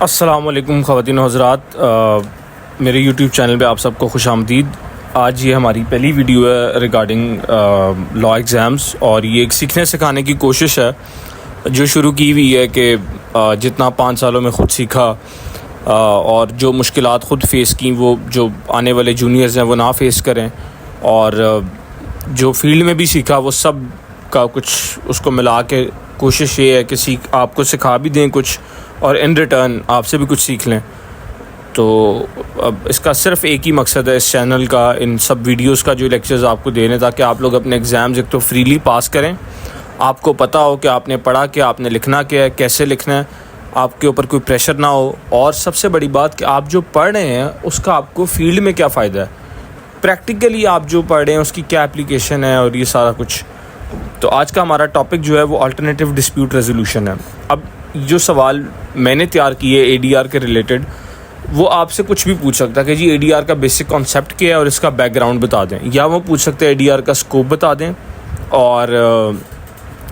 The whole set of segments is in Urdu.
السلام علیکم خواتین و حضرات، میرے یوٹیوب چینل پہ آپ سب کو خوش آمدید۔ آج یہ ہماری پہلی ویڈیو ہے ریگارڈنگ لاء ایگزامس، اور یہ ایک سیکھنے سکھانے کی کوشش ہے جو شروع کی ہوئی ہے کہ جتنا 5 سالوں میں خود سیکھا اور جو مشکلات خود فیس کی وہ جو آنے والے جونیئرز ہیں وہ نہ فیس کریں، اور جو فیلڈ میں بھی سیکھا وہ سب کا کچھ اس کو ملا کے کوشش یہ ہے کہ آپ کو سکھا بھی دیں کچھ، اور ان ریٹرن آپ سے بھی کچھ سیکھ لیں۔ تو اب اس کا صرف ایک ہی مقصد ہے اس چینل کا، ان سب ویڈیوز کا جو لیکچرز آپ کو دینے، تاکہ آپ لوگ اپنے ایگزامز ایک تو فریلی پاس کریں، آپ کو پتہ ہو کہ آپ نے پڑھا کہ آپ نے لکھنا کیا ہے، کیسے لکھنا ہے، آپ کے اوپر کوئی پریشر نہ ہو، اور سب سے بڑی بات کہ آپ جو پڑھ رہے ہیں اس کا آپ کو فیلڈ میں کیا فائدہ ہے، پریکٹیکلی آپ جو پڑھ رہے ہیں اس کی کیا اپلیکیشن ہے، اور یہ سارا کچھ۔ تو آج کا ہمارا ٹاپک جو ہے وہ آلٹرنیٹیو ڈسپیوٹ ریزولوشن ہے۔ اب جو سوال میں نے تیار کیے اے ڈی آر کے ریلیٹڈ، وہ آپ سے کچھ بھی پوچھ سکتا ہے کہ جی اے ڈی آر کا بیسک کانسیپٹ کیا ہے اور اس کا بیک گراؤنڈ بتا دیں، یا وہ پوچھ سکتے ہیں اے ڈی آر کا اسکوپ بتا دیں اور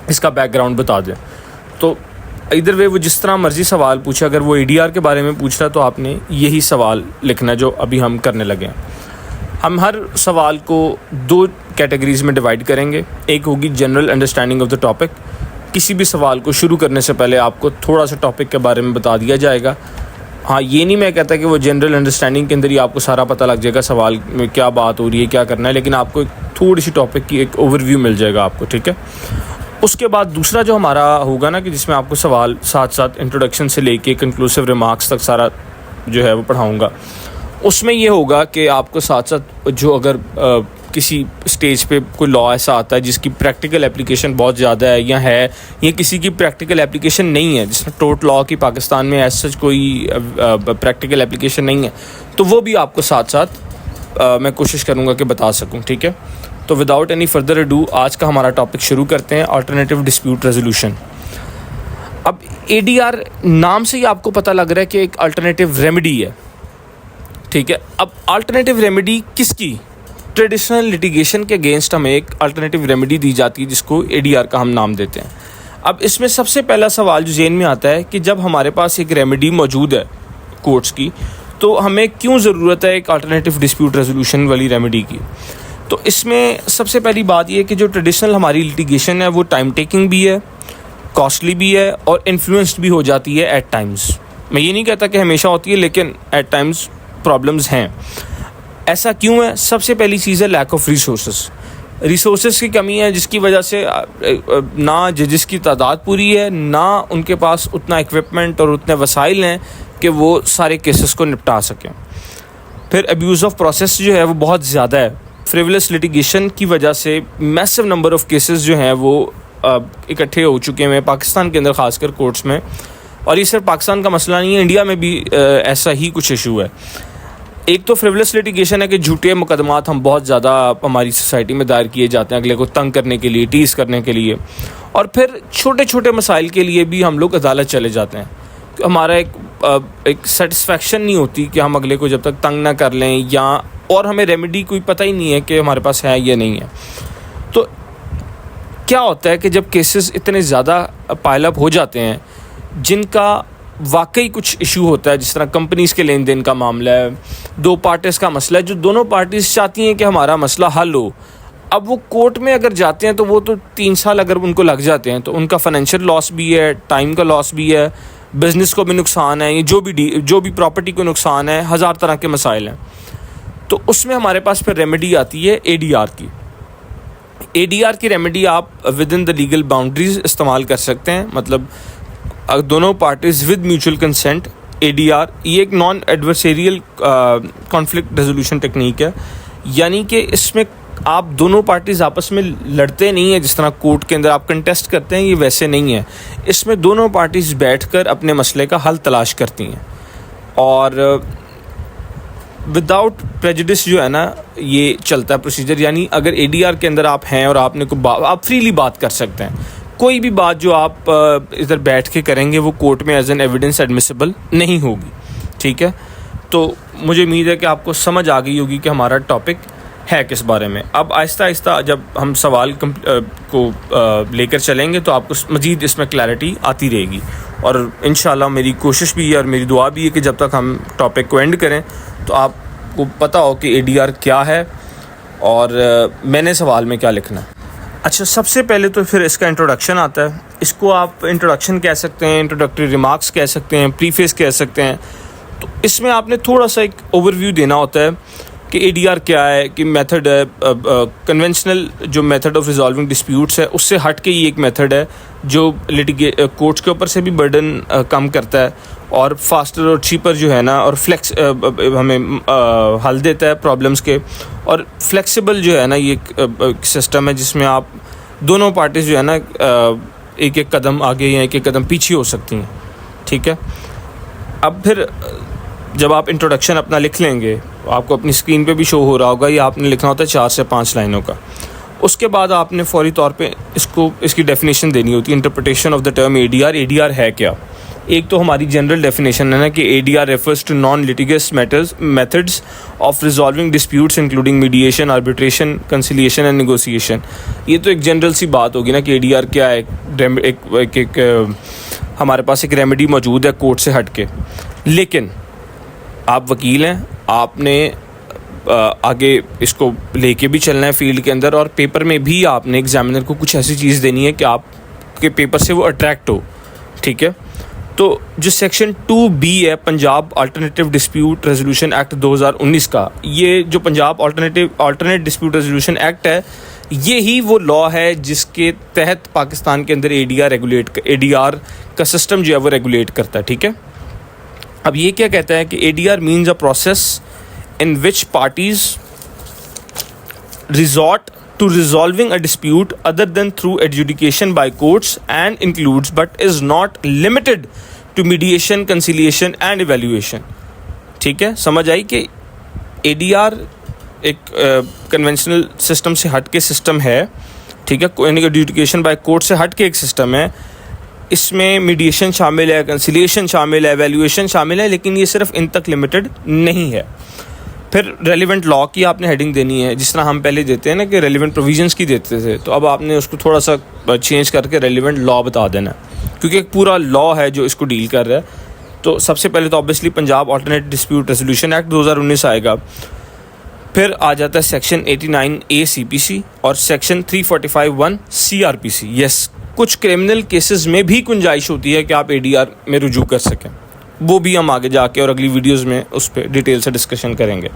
اس کا بیک گراؤنڈ بتا دیں۔ تو ادھر وے وہ جس طرح مرضی سوال پوچھے، اگر وہ اے ڈی آر کے بارے میں پوچھ رہا ہے تو آپ نے یہی سوال لکھنا ہے جو ابھی ہم کرنے لگے ہیں۔ ہم ہر سوال کو 2 کیٹیگریز میں ڈیوائڈ کریں گے۔ ایک ہوگی general understanding of the topic, کسی بھی سوال کو شروع کرنے سے پہلے آپ کو تھوڑا سا ٹاپک کے بارے میں بتا دیا جائے گا۔ ہاں، یہ نہیں میں کہتا کہ وہ جنرل انڈرسٹینڈنگ کے اندر ہی آپ کو سارا پتہ لگ جائے گا سوال میں کیا بات ہو رہی ہے، کیا کرنا ہے، لیکن آپ کو ایک تھوڑی سی ٹاپک کی ایک اوور ویو مل جائے گا آپ کو، ٹھیک ہے۔ اس کے بعد دوسرا جو ہمارا ہوگا نا، کہ جس میں آپ کو سوال ساتھ ساتھ انٹروڈکشن سے لے کے کنکلوسیو ریمارکس تک سارا جو ہے وہ پڑھاؤں گا۔ اس میں یہ ہوگا کہ آپ کو ساتھ ساتھ جو اگر کسی سٹیج پہ کوئی لاء ایسا آتا ہے جس کی پریکٹیکل اپلیکیشن بہت زیادہ ہے، یا کسی کی پریکٹیکل اپلیکیشن نہیں ہے، جس میں ٹورٹ لاء کی پاکستان میں ایز سچ کوئی پریکٹیکل اپلیکیشن نہیں ہے، تو وہ بھی آپ کو ساتھ ساتھ میں کوشش کروں گا کہ بتا سکوں، ٹھیک ہے۔ تو وداؤٹ اینی فردر اڈو آج کا ہمارا ٹاپک شروع کرتے ہیں، آلٹرنیٹیو ڈسپیوٹ ریزولوشن۔ اب اے ڈی آر نام سے ہی آپ کو پتہ لگ رہا ہے کہ ایک الٹرنیٹیو ریمیڈی ہے، ٹھیک ہے۔ اب الٹرنیٹیو ریمیڈی کس کی؟ ٹریڈیشنل لیٹیگیشن کے اگینسٹ ہمیں ایک الٹرنیٹیو ریمیڈی دی جاتی ہے جس کو اے ڈی آر کا ہم نام دیتے ہیں۔ اب اس میں سب سے پہلا سوال جو ذہن میں آتا ہے کہ جب ہمارے پاس ایک ریمیڈی موجود ہے کورٹس کی، تو ہمیں کیوں ضرورت ہے ایک الٹرنیٹیو ڈسپیوٹ ریزولوشن والی ریمیڈی کی؟ تو اس میں سب سے پہلی بات یہ ہے کہ جو ٹریڈیشنل ہماری لیٹیگیشن ہے وہ ٹائم ٹیکنگ بھی ہے، کاسٹلی بھی ہے، اور انفلوئنسڈ بھی ہو جاتی ہے ایٹ ٹائمز۔ میں یہ نہیں کہتا کہ ہمیشہ ہوتی ہے، لیکن ایٹ ٹائمز پرابلمز ہیں۔ ایسا کیوں ہے؟ سب سے پہلی چیز ہے لیک آف ریسورسز کی کمی ہے، جس کی وجہ سے نہ ججز کی تعداد پوری ہے، نہ ان کے پاس اتنا ایکوپمنٹ اور اتنے وسائل ہیں کہ وہ سارے کیسز کو نپٹا سکیں۔ پھر ابیوز آف پروسیس جو ہے وہ بہت زیادہ ہے، فریولس لیٹیگیشن کی وجہ سے میسو نمبر آف کیسز جو ہیں وہ اکٹھے ہو چکے ہیں پاکستان کے اندر، خاص کر کورٹس میں۔ اور یہ صرف پاکستان کا مسئلہ نہیں ہے، انڈیا میں بھی ایسا ہی کچھ ایشو ہے۔ ایک تو فریولس لیٹیگیشن ہے کہ جھوٹے مقدمات ہم بہت زیادہ ہماری سوسائٹی میں دائر کیے جاتے ہیں اگلے کو تنگ کرنے کے لیے، ٹیز کرنے کے لیے، اور پھر چھوٹے چھوٹے مسائل کے لیے بھی ہم لوگ عدالت چلے جاتے ہیں۔ ہمارا ایک سیٹسفیکشن نہیں ہوتی کہ ہم اگلے کو جب تک تنگ نہ کر لیں، اور ہمیں ریمیڈی کوئی پتہ ہی نہیں ہے کہ ہمارے پاس ہے یا نہیں ہے۔ تو کیا ہوتا ہے کہ جب کیسز اتنے زیادہ پائل اپ ہو جاتے ہیں جن کا واقعی کچھ ایشو ہوتا ہے، جس طرح کمپنیز کے لین دین کا معاملہ ہے، 2 پارٹیز کا مسئلہ ہے، جو دونوں پارٹیز چاہتی ہیں کہ ہمارا مسئلہ حل ہو، اب وہ کورٹ میں اگر جاتے ہیں تو وہ تو 3 سال اگر ان کو لگ جاتے ہیں، تو ان کا فائنینشیل لاس بھی ہے، ٹائم کا لاس بھی ہے، بزنس کو بھی نقصان ہے، جو بھی پراپرٹی کو نقصان ہے، 1000 طرح کے مسائل ہیں۔ تو اس میں ہمارے پاس پھر ریمیڈی آتی ہے اے ڈی آر کی۔ اے ڈی آر کی ریمیڈی آپ within the legal boundaries استعمال کر سکتے ہیں، مطلب دونوں parties with mutual consent. A D R یہ ایک non adversarial conflict resolution technique ہے، یعنی کہ اس میں آپ دونوں پارٹیز آپس میں لڑتے نہیں ہیں، جس طرح کورٹ کے اندر آپ کنٹیسٹ کرتے ہیں، یہ ویسے نہیں ہے۔ اس میں دونوں پارٹیز بیٹھ کر اپنے مسئلے کا حل تلاش کرتی ہیں، اور وداؤٹ پریجوڈس جو ہے نا یہ چلتا ہے پروسیجر۔ یعنی اگر اے ڈی آر کے اندر آپ ہیں اور آپ نے آپ فریلی بات کر سکتے ہیں، کوئی بھی بات جو آپ ادھر بیٹھ کے کریں گے وہ کورٹ میں ایز این ایویڈنس ایڈمیسیبل نہیں ہوگی، ٹھیک ہے۔ تو مجھے امید ہے کہ آپ کو سمجھ آ گئی ہوگی کہ ہمارا ٹاپک ہے کس بارے میں۔ اب آہستہ آہستہ جب ہم سوال کو لے کر چلیں گے تو آپ کو مزید اس میں کلیئرٹی آتی رہے گی۔ اور انشاءاللہ میری کوشش بھی ہے اور میری دعا بھی ہے کہ جب تک ہم ٹاپک کو اینڈ کریں تو آپ کو پتہ ہو کہ ADR کیا ہے اور میں نے سوال میں کیا لکھنا ہے. اچھا، سب سے پہلے تو پھر اس کا انٹروڈکشن آتا ہے. اس کو آپ انٹروڈکشن کہہ سکتے ہیں، انٹروڈکٹری ریمارکس کہہ سکتے ہیں، پریفیس کہہ سکتے ہیں. تو اس میں آپ نے تھوڑا سا ایک اوور ویو دینا ہوتا ہے کہ ADR کیا ہے، کہ میتھڈ ہے کنونشنل جو میتھڈ آف ریزالونگ ڈسپیوٹس ہے اس سے ہٹ کے یہ ایک میتھڈ ہے جو کورٹس کے اوپر سے بھی برڈن کم کرتا ہے اور فاسٹر اور چیپر جو ہے نا اور فلیکس ہمیں حل دیتا ہے پرابلمس کے، اور فلیکسیبل جو ہے نا یہ ایک سسٹم ہے جس میں آپ دونوں پارٹیز جو ہے نا ایک ایک قدم آگے یا ایک ایک قدم پیچھے ہو سکتی ہیں. ٹھیک ہے، اب پھر جب آپ انٹروڈکشن اپنا لکھ لیں گے، آپ کو اپنی اسکرین پہ بھی شو ہو رہا ہوگا، یہ آپ نے لکھنا ہوتا ہے 4 سے 5 لائنوں کا. اس کے بعد آپ نے فوری طور پہ اس کی ڈیفینیشن دینی ہوتی ہے، interpretation of the term ADR. ADR ہے کیا؟ ایک تو ہماری جنرل ڈیفینیشن ہے نا کہ ADR refers to non litigious methods of resolving disputes including mediation, arbitration, conciliation and negotiation. یہ تو ایک جنرل سی بات ہوگی نا کہ ADR کیا ہے. ایک ہمارے پاس ایک ریمیڈی موجود ہے کورٹ سے ہٹ کے. لیکن آپ وکیل ہیں، آپ نے آگے اس کو لے کے بھی چلنا ہے فیلڈ کے اندر، اور پیپر میں بھی آپ نے ایگزامینر کو کچھ ایسی چیز دینی ہے کہ آپ کے پیپر سے وہ اٹریکٹ ہو. ٹھیک ہے، تو جو سیکشن 2B ہے Punjab alternative dispute resolution act 2019 کا، یہ جو Punjab alternate dispute resolution act ہے، یہی وہ لا ہے جس کے تحت پاکستان کے اندر ADR کا سسٹم جو ہے وہ ریگولیٹ کرتا ہے. ٹھیک ہے، اب یہ کیا کہتا ہے کہ ADR means a process in which parties resort to resolving a dispute other than through adjudication by courts and includes but is not limited to mediation, conciliation and evaluation. ٹھیک ہے، سمجھ آئی کہ ADR ایک کنونشنل سسٹم سے ہٹ کے سسٹم ہے. ٹھیک ہے، ایڈجوڈیکیشن بائی کورٹ سے ہٹ کے ایک سسٹم ہے. اس میں میڈیشن شامل ہے، کنسیلیشن شامل ہے، ایویلیویشن شامل ہے، لیکن یہ صرف ان تک لمیٹڈ نہیں ہے. پھر ریلیونٹ لا کی آپ نے ہیڈنگ دینی ہے، جس طرح ہم پہلے دیتے ہیں نا کہ ریلیونٹ پروویژنس کی دیتے تھے، تو اب آپ نے اس کو تھوڑا سا چینج کر کے ریلیونٹ لا بتا دینا ہے، کیونکہ ایک پورا لا ہے جو اس کو ڈیل کر رہا ہے. تو سب سے پہلے تو obviously Punjab alternate dispute resolution act 2019 آئے گا. پھر آ جاتا ہے سیکشن 89A CPC اور سیکشن 345(1) CRPC. یس، کچھ کرمنل کیسز میں بھی گنجائش ہوتی ہے کہ آپ ADR میں رجوع کر سکیں، وہ بھی ہم آگے جا کے اور اگلی ویڈیوز میں اس پہ ڈیٹیل سے ڈسکشن کریں گے.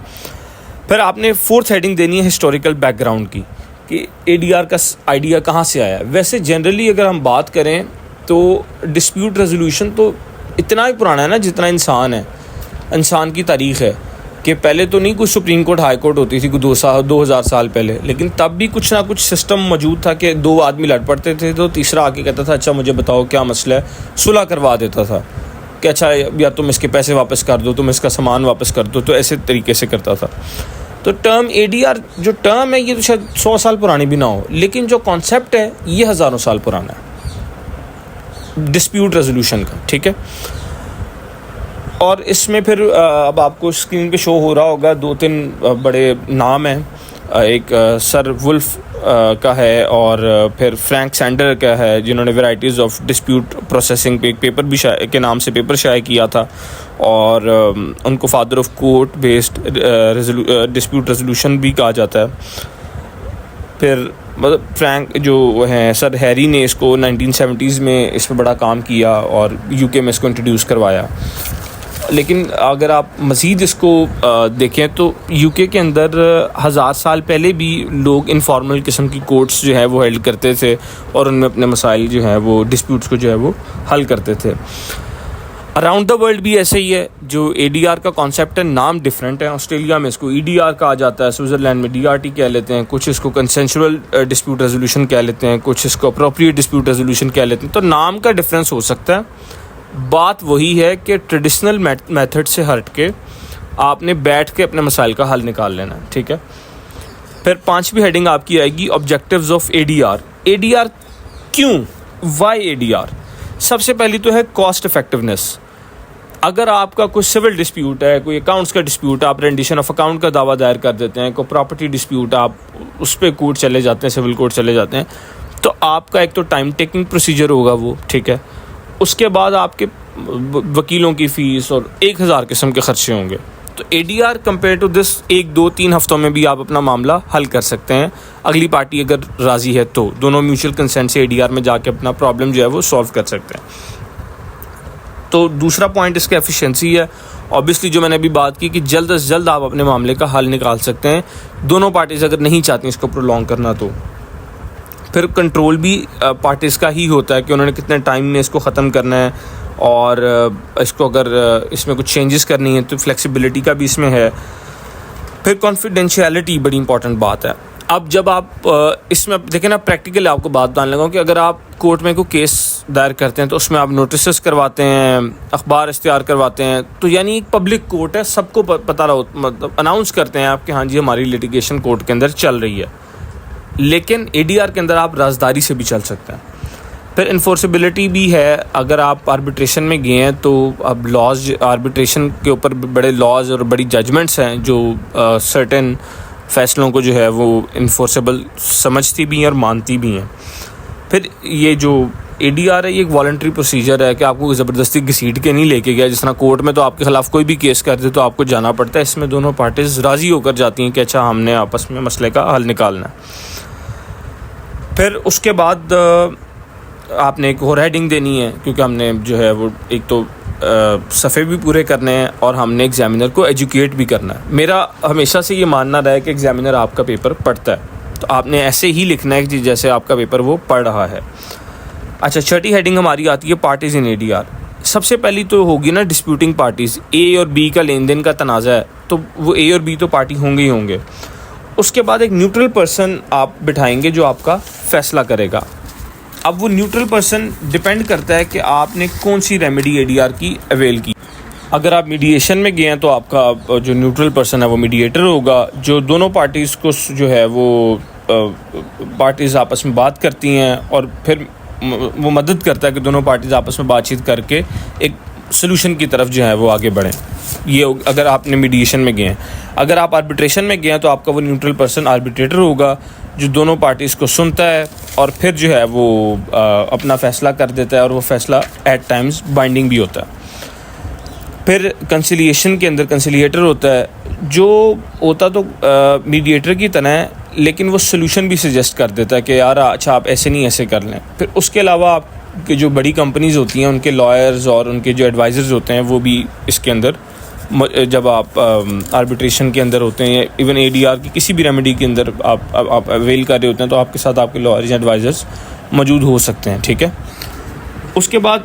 پھر آپ نے 4th ہیڈنگ دینی ہے ہسٹوریکل بیک گراؤنڈ کی، کہ ADR کا آئیڈیا کہاں سے آیا ہے. ویسے جنرلی اگر ہم بات کریں تو ڈسپیوٹ ریزولوشن تو اتنا ہی پرانا ہے نا جتنا انسان ہے، انسان کی تاریخ ہے. کہ پہلے تو نہیں کوئی سپریم کورٹ ہائی کورٹ ہوتی تھی کوئی 2000 سال پہلے، لیکن تب بھی کچھ نہ کچھ سسٹم موجود تھا کہ 2 آدمی لڑ پڑتے تھے تو تیسرا آ کے کہتا تھا اچھا مجھے بتاؤ کیا مسئلہ ہے، صلح کروا دیتا تھا کہ اچھا یا تم اس کے پیسے واپس کر دو، تم اس کا سامان واپس کر دو. تو ایسے طریقے سے کرتا تھا. تو ٹرم ADR جو ٹرم ہے یہ تو شاید 100 سال پرانی بھی نہ ہو، لیکن جو کانسیپٹ ہے یہ ہزاروں سال پرانا ہے ڈسپیوٹ ریزولوشن کا. ٹھیک ہے، اور اس میں پھر اب آپ کو اسکرین پہ شو ہو رہا ہوگا 2-3 بڑے نام ہیں. ایک سر ولف کا ہے اور پھر فرینک سینڈر کا ہے، جنہوں نے ورائٹیز آف ڈسپیوٹ پروسیسنگ پہ ایک پیپر بھی کے نام سے پیپر شائع کیا تھا، اور ان کو father of court based dispute resolution بھی کہا جاتا ہے. پھر فرینک جو ہیں سر ہیری نے اس کو 1970s میں اس پہ بڑا کام کیا اور UK میں اس کو انٹروڈیوس کروایا. لیکن اگر آپ مزید اس کو دیکھیں تو UK کے اندر 1000 سال پہلے بھی لوگ انفارمل قسم کی کورٹس جو ہے وہ ہیلڈ کرتے تھے اور ان میں اپنے مسائل جو ہیں وہ ڈسپیوٹس کو جو ہے وہ حل کرتے تھے. اراؤنڈ دا ورلڈ بھی ایسے ہی ہے. جو ADR کا کانسیپٹ ہے، نام ڈفرینٹ ہے. آسٹریلیا میں اس کو EDR کہا جاتا ہے، سوئٹزرلینڈ میں DRT کہہ لیتے ہیں، کچھ اس کو کنسینشول ڈسپیوٹ ریزولوشن کہہ لیتے ہیں، کچھ اس کو اپروپریٹ ڈسپیوٹ ریزولوشن کہہ لیتے ہیں. تو نام کا ڈفرینس ہو سکتا ہے، بات وہی ہے کہ ٹریڈیشنل میتھڈ سے ہٹ کے آپ نے بیٹھ کے اپنے مسائل کا حل نکال لینا ہے. ٹھیک ہے، پھر 5ویں ہیڈنگ آپ کی آئے گی آبجیکٹیوز آف ADR. ADR کیوں، وائی ADR؟ سب سے پہلی تو ہے کاسٹ افیکٹونیس. اگر آپ کا کوئی سول ڈسپیوٹ ہے، کوئی اکاؤنٹس کا ڈسپیوٹ ہے، آپ رینڈیشن آف اکاؤنٹ کا دعویٰ دائر کر دیتے ہیں، کوئی پراپرٹی ڈسپیوٹ آپ اس پہ کورٹ چلے جاتے ہیں، سول کورٹ چلے جاتے ہیں، تو آپ کا ایک تو ٹائم ٹیکنگ پروسیجر ہوگا وہ. ٹھیک ہے، اس کے بعد آپ کے وکیلوں کی فیس اور 1000 قسم کے خرچے ہوں گے. تو A D R compare to this 1-2-3 ہفتوں میں بھی آپ اپنا معاملہ حل کر سکتے ہیں, اگلی پارٹی اگر راضی ہے تو. دونوں میوچل کنسنٹ سے اے ڈی آر میں جا کے اپنا پرابلم جو ہے وہ سولو کر سکتے ہیں. تو دوسرا پوائنٹ اس کا ایفیشینسی ہے. اوبیسلی جو میں نے ابھی بات کی کہ جلد از جلد آپ اپنے معاملے کا حل نکال سکتے ہیں. دونوں پارٹیز اگر نہیں چاہتی اس کو پرولونگ کرنا, تو پھر کنٹرول بھی پارٹیز کا ہی ہوتا ہے کہ انہوں نے کتنے ٹائم میں اس کو ختم کرنا ہے, اور اس کو اگر اس میں کچھ چینجز کرنی ہے تو فلیکسیبلٹی کا بھی اس میں ہے. پھر کانفیڈینشیلٹی بڑی امپورٹنٹ بات ہے. اب جب آپ اس میں دیکھیں نا, پریکٹیکلی آپ کو بات بتانے لگا کہ اگر آپ کورٹ میں کوئی کیس دائر کرتے ہیں تو اس میں آپ نوٹسز کرواتے ہیں, اخبار اشتہار کرواتے ہیں, تو یعنی ایک پبلک کورٹ ہے, سب کو پتہ مطلب اناؤنس کرتے ہیں آپ کہ ہاں جی ہماری لٹیگیشن کورٹ کے اندر چل رہی ہے. لیکن اے ڈی آر کے اندر آپ رازداری سے بھی چل سکتے ہیں. پھر انفورسیبلٹی بھی ہے. اگر آپ آربیٹریشن میں گئے ہیں تو اب لاز, آربیٹریشن کے اوپر بڑے لاز اور بڑی ججمنٹس ہیں جو سرٹن فیصلوں کو جو ہے وہ انفورسیبل سمجھتی بھی ہیں اور مانتی بھی ہیں. پھر یہ جو اے ڈی آر ہے یہ ایک والنٹری پروسیجر ہے کہ آپ کو زبردستی گھسیٹ کے نہیں لے کے گیا. جس طرح کورٹ میں تو آپ کے خلاف کوئی بھی کیس کر دے تو آپ کو جانا پڑتا ہے, اس میں دونوں پارٹیز راضی ہو کر جاتی ہیں کہ اچھا ہم نے آپس میں مسئلے کا حل نکالنا ہے. پھر اس کے بعد آپ نے ایک اور ہیڈنگ دینی ہے, کیونکہ ہم نے جو ہے وہ ایک تو صفحے بھی پورے کرنے ہیں اور ہم نے ایگزامینر کو ایجوکیٹ بھی کرنا ہے. میرا ہمیشہ سے یہ ماننا رہا ہے کہ ایگزامینر آپ کا پیپر پڑھتا ہے, تو آپ نے ایسے ہی لکھنا ہے کہ جیسے آپ کا پیپر وہ پڑھ رہا ہے. اچھا, چھٹی ہیڈنگ ہماری آتی ہے parties in A D R. سب سے پہلی تو ہوگی نا ڈسپیوٹنگ پارٹیز. اے اور بی کا لین دین کا تنازع ہے تو وہ اے اور بی تو پارٹی ہوں گے ہی ہوں گے. اس کے بعد ایک نیوٹرل پرسن آپ بٹھائیں گے جو آپ کا فیصلہ کرے گا. اب وہ نیوٹرل پرسن ڈپینڈ کرتا ہے کہ آپ نے کون سی ریمیڈی اے ڈی آر کی اویل کی. اگر آپ میڈیشن میں گئے ہیں تو آپ کا جو نیوٹرل پرسن ہے وہ میڈیٹر ہوگا, جو دونوں پارٹیز کو جو ہے وہ پارٹیز آپس میں بات کرتی ہیں اور پھر وہ مدد کرتا ہے کہ دونوں پارٹیز آپس میں بات چیت کر کے ایک سلوشن کی طرف جو ہے وہ آگے بڑھیں. یہ اگر آپ نے میڈیشن میں گئے ہیں. اگر آپ آربیٹریشن میں گئے ہیں تو آپ کا وہ نیوٹرل پرسن آربیٹریٹر ہوگا جو دونوں پارٹیز کو سنتا ہے اور پھر جو ہے وہ اپنا فیصلہ کر دیتا ہے, اور وہ فیصلہ ایٹ ٹائمز بائنڈنگ بھی ہوتا ہے. پھر کنسیلیشن کے اندر کنسیلیٹر ہوتا ہے جو ہوتا تو میڈیٹر کی طرح ہے, لیکن وہ سلوشن بھی سجیسٹ کر دیتا ہے کہ یار اچھا آپ ایسے نہیں ایسے کر لیں. پھر اس کے علاوہ آپ کے جو بڑی کمپنیز ہوتی ہیں ان کے لائرز اور ان کے جو ایڈوائزرز ہوتے ہیں وہ بھی اس کے اندر, جب آپ آربیٹریشن کے اندر ہوتے ہیں, ایون اے ڈی آر کی کسی بھی ریمیڈی کے اندر آپ اویل کر رہے ہوتے ہیں تو آپ کے ساتھ آپ کے لائرز ایڈوائزرز موجود ہو سکتے ہیں. ٹھیک ہے. اس کے بعد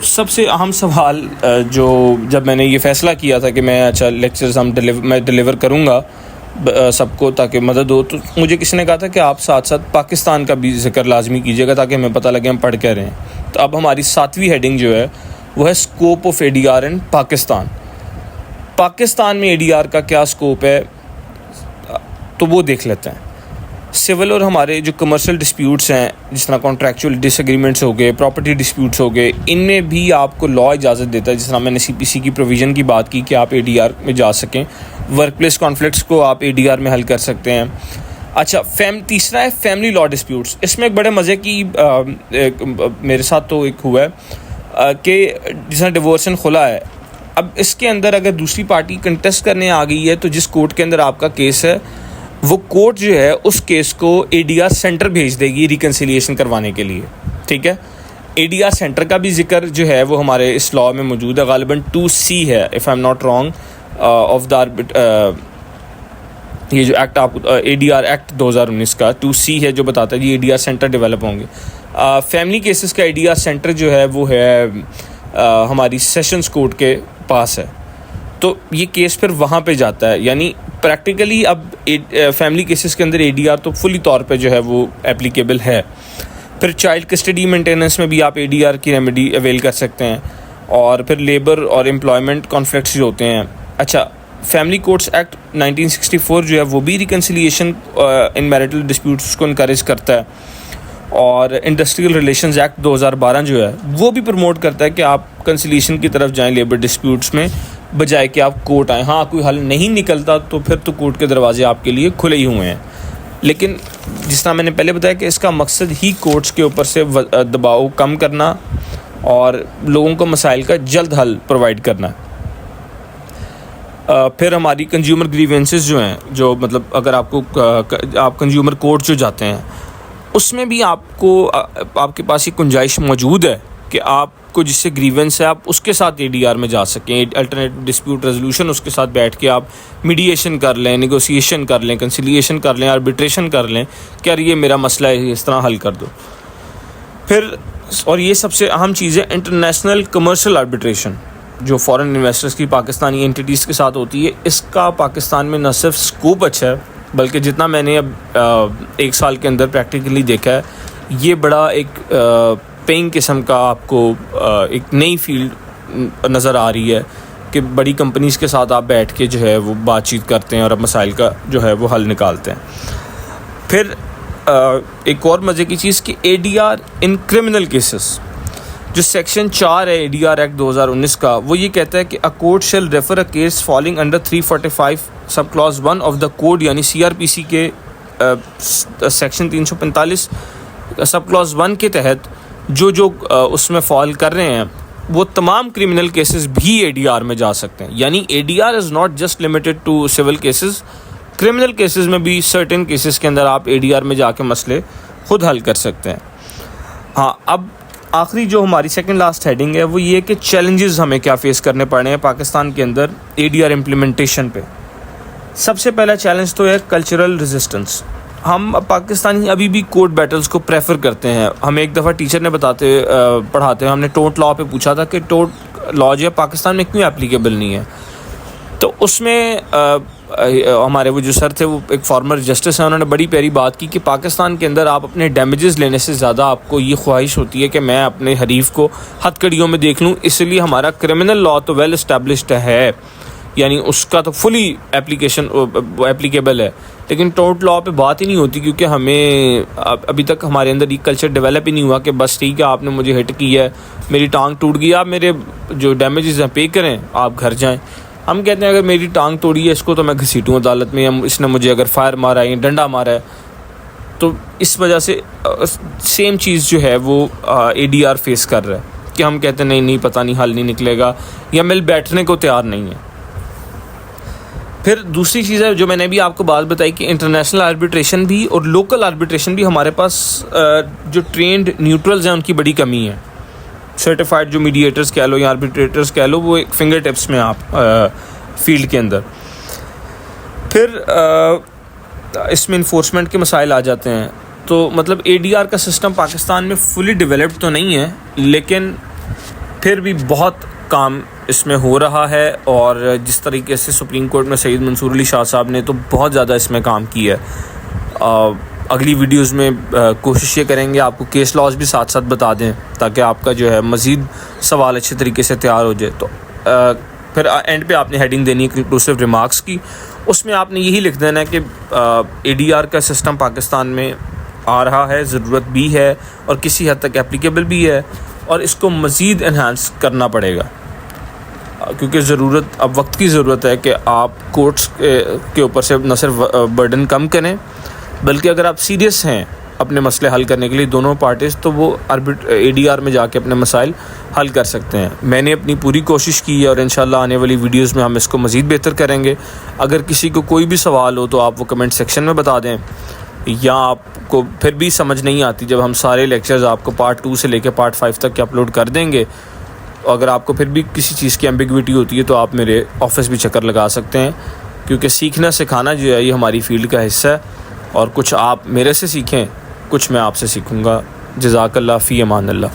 سب سے اہم سوال جو جب میں نے یہ فیصلہ کیا تھا کہ میں اچھا لیکچرز میں ڈیلیور کروں گا سب کو تاکہ مدد ہو, تو مجھے کسی نے کہا تھا کہ آپ ساتھ ساتھ پاکستان کا بھی ذکر لازمی کیجیے گا تاکہ ہمیں پتہ لگے ہم پڑھ کہہ رہے ہیں. تو اب ہماری 7ویں ہیڈنگ جو ہے وہ ہے scope of A D R in Pakistan. Pakistan میں اے ڈی آر کا کیا اسکوپ ہے تو وہ دیکھ لیتے ہیں. سول اور ہمارے جو کمرشل ڈسپیوٹس ہیں جس طرح کانٹریکچوئل ڈس ایگریمنٹس ہو گئے, پراپرٹی ڈسپیوٹس ہو گئے, ان میں بھی آپ کو لا اجازت دیتا ہے. جس طرح میں نے سی پی سی کی پروویژن کی بات کی کہ آپ اے ڈی آر میں جا سکیں. ورک پلیس کانفلکٹس کو آپ اے ڈی آر میں حل کر سکتے ہیں. اچھا, تیسرا ہے فیملی لا ڈسپیوٹس. اس میں ایک بڑے مزے کی میرے ساتھ تو ایک ہوا ہے کہ جس طرح ڈیورس اینڈ خلا ہے. اب اس کے اندر اگر دوسری پارٹی کنٹیسٹ کرنے آ گئی ہے تو جس کورٹ کے اندر آپ کا کیس ہے وہ کورٹ جو ہے اس کیس کو اے ڈی آر سینٹر بھیج دے گی ریکنسیلیشن کروانے کے لیے. ٹھیک ہے. اے ڈی آر سینٹر کا بھی ذکر جو ہے وہ ہمارے اس لا میں موجود ہے, غالباً 2C ہے if I am not wrong of the یہ جو ایکٹ آپ اے ڈی آر ایکٹ 2019 کا 2C ہے جو بتاتا ہے جی اے ڈی آر سینٹر ڈیولپ ہوں گے. فیملی کیسز کا اے ڈی آر سینٹر جو ہے وہ ہے ہماری سیشنز کورٹ کے پاس ہے, تو یہ کیس پھر وہاں پہ جاتا ہے. یعنی پریکٹیکلی اب فیملی کیسز کے اندر اے ڈی آر تو فلی طور پہ جو ہے وہ اپلیکیبل ہے. پھر چائلڈ کسٹڈی مینٹیننس میں بھی آپ اے ڈی آر کی ریمیڈی اویل کر سکتے ہیں. اور پھر لیبر اور امپلائمنٹ کانفلکٹس جو ہوتے ہیں. اچھا, فیملی کورٹس ایکٹ 1964 جو ہے وہ بھی ریکنسیلیشن ان میرٹل ڈسپیوٹس کو انکریج کرتا ہے. اور انڈسٹریل ریلیشنز ایکٹ 2012 جو ہے وہ بھی پروموٹ کرتا ہے کہ آپ کنسیلیشن کی طرف جائیں لیبر ڈسپیوٹس میں, بجائے کہ آپ کورٹ آئیں. ہاں, کوئی حل نہیں نکلتا تو پھر تو کورٹ کے دروازے آپ کے لیے کھلے ہی ہوئے ہیں. لیکن جس طرح میں نے پہلے بتایا کہ اس کا مقصد ہی کورٹس کے اوپر سے دباؤ کم کرنا اور لوگوں کو مسائل کا جلد حل پرووائڈ کرنا ہے. پھر ہماری کنزیومر گریوینسز جو ہیں, جو مطلب اگر آپ کنزیومر کورٹ جو جاتے ہیں اس میں بھی آپ کے پاس یہ گنجائش موجود ہے کہ آپ کو جس سے گریونس ہے آپ اس کے ساتھ ADR میں جا سکیں, الٹرنیٹ ڈسپیوٹ ریزولوشن اس کے ساتھ بیٹھ کے آپ میڈیشن کر لیں, نیگوسیشن کر لیں, کنسیلیشن کر لیں, آربیٹریشن کر لیں کہ یار یہ میرا مسئلہ ہے, اس طرح حل کر دو. پھر اور یہ سب سے اہم چیز ہے انٹرنیشنل کمرشل آربیٹریشن, جو فورن انویسٹرز کی پاکستانی انٹیٹیز کے ساتھ ہوتی ہے. اس کا پاکستان میں نہ صرف اسکوپ اچھا ہے بلکہ جتنا میں نے اب 1 سال کے اندر پریکٹیکلی دیکھا ہے, یہ بڑا ایک پیئنگ قسم کا آپ کو ایک نئی فیلڈ نظر آ رہی ہے کہ بڑی کمپنیز کے ساتھ آپ بیٹھ کے جو ہے وہ بات چیت کرتے ہیں اور اب مسائل کا جو ہے وہ حل نکالتے ہیں. پھر ایک اور مزے کی چیز کہ ADR ان کرمنل کیسز, جو سیکشن 4 ہے ADR ایکٹ 2019 کا, وہ یہ کہتا ہے کہ a court shall refer a case falling under 345 sub clause 1 of the code, یعنی CRPC کے سیکشن 345 سب کلاس 1 کے تحت جو اس میں فال کر رہے ہیں وہ تمام کرمنل کیسز بھی ADR میں جا سکتے ہیں. یعنی ADR is not just limited to civil cases, criminal cases میں بھی سرٹن کیسز کے اندر آپ ADR میں جا کے مسئلے خود حل کر سکتے ہیں. ہاں, اب آخری جو ہماری سیکنڈ لاسٹ ہیڈنگ ہے وہ یہ کہ چیلنجز ہمیں کیا فیس کرنے پڑے ہیں پاکستان کے اندر ADR امپلیمنٹیشن پہ. سب سے پہلا چیلنج تو ہے کلچرل ریزسٹنس. ہم پاکستانی ابھی بھی کورٹ بیٹلز کو پریفر کرتے ہیں. ہمیں ایک دفعہ ٹیچر نے پڑھاتے ہیں, ہم نے ٹورٹ لاء پہ پوچھا تھا کہ ٹورٹ لاء جو ہے پاکستان میں کیوں اپلیکیبل نہیں ہے. تو اس میں ہمارے وہ جو سر تھے, وہ ایک فارمر جسٹس ہیں, انہوں نے بڑی پیاری بات کی کہ پاکستان کے اندر آپ اپنے ڈیمیجز لینے سے زیادہ آپ کو یہ خواہش ہوتی ہے کہ میں اپنے حریف کو ہتھ کڑیوں میں دیکھ لوں. اس لیے ہمارا کرمنل لاء تو ویل اسٹیبلشڈ ہے, یعنی اس کا تو فلی اپلیکیبل ہے, لیکن ٹورٹ لاء پہ بات ہی نہیں ہوتی کیونکہ ہمیں ابھی تک ہمارے اندر یہ کلچر ڈیولپ ہی نہیں ہوا کہ بس ٹھیک ہے آپ نے مجھے ہٹ کیا ہے, میری ٹانگ ٹوٹ گئی, آپ میرے جو ڈیمیجز ہیں پے کریں, آپ گھر جائیں. ہم کہتے ہیں اگر میری ٹانگ توڑی ہے اس کو تو میں گھسیٹوں عدالت میں, اس نے مجھے اگر فائر مارا ہے یا ڈنڈا مارا ہے. تو اس وجہ سے سیم چیز جو ہے وہ ADR فیس کر رہا ہے کہ ہم کہتے ہیں نہیں پتہ نہیں حل نہیں نکلے گا, یا مل بیٹھنے کو تیار نہیں ہے. پھر دوسری چیز ہے جو میں نے بھی آپ کو بات بتائی کہ انٹرنیشنل آربیٹریشن بھی اور لوکل آربیٹریشن بھی ہمارے پاس جو ٹرینڈ نیوٹرلز ہیں ان کی بڑی کمی ہے. سرٹیفائڈ جو میڈیٹرز کہہ لو یا آربیٹریٹرز کہہ لو, وہ ایک فنگر ٹپس میں آپ فیلڈ کے اندر. پھر اس میں انفورسمنٹ کے مسائل آ جاتے ہیں. تو مطلب ADR کا سسٹم پاکستان میں فلی ڈیولپڈ تو نہیں ہے, لیکن پھر بھی بہت کام اس میں ہو رہا ہے. اور جس طریقے سے سپریم کورٹ میں سید منصور علی شاہ صاحب نے تو بہت زیادہ اس میں کام کیا ہے. اگلی ویڈیوز میں کوشش یہ کریں گے آپ کو کیس لاز بھی ساتھ ساتھ بتا دیں تاکہ آپ کا جو ہے مزید سوال اچھے طریقے سے تیار ہو جائے. تو پھر اینڈ پہ آپ نے ہیڈنگ دینی ہے کنکلوسیو ریمارکس کی, اس میں آپ نے یہی لکھ دینا ہے کہ ADR کا سسٹم پاکستان میں آ رہا ہے, ضرورت بھی ہے اور کسی حد تک اپلیکیبل بھی ہے, اور اس کو مزید انہانس کرنا پڑے گا کیونکہ ضرورت اب وقت کی ضرورت ہے کہ آپ کورٹس کے اوپر سے نہ صرف برڈن کم کریں بلکہ اگر آپ سیریس ہیں اپنے مسئلے حل کرنے کے لیے دونوں پارٹیز, تو وہ ADR میں جا کے اپنے مسائل حل کر سکتے ہیں. میں نے اپنی پوری کوشش کی ہے اور انشاءاللہ آنے والی ویڈیوز میں ہم اس کو مزید بہتر کریں گے. اگر کسی کو کوئی بھی سوال ہو تو آپ وہ کمنٹ سیکشن میں بتا دیں, یا آپ کو پھر بھی سمجھ نہیں آتی جب ہم سارے لیکچرز آپ کو پارٹ 2 سے لے کے پارٹ 5 تک کے اپلوڈ کر دیں گے. اگر آپ کو پھر بھی کسی چیز کی ایمبیگوٹی ہوتی ہے تو آپ میرے آفس بھی چکر لگا سکتے ہیں, کیونکہ سیکھنا سکھانا جو ہے یہ ہماری فیلڈ کا حصہ ہے. اور کچھ آپ میرے سے سیکھیں, کچھ میں آپ سے سیکھوں گا. جزاک اللہ, فی امان اللہ.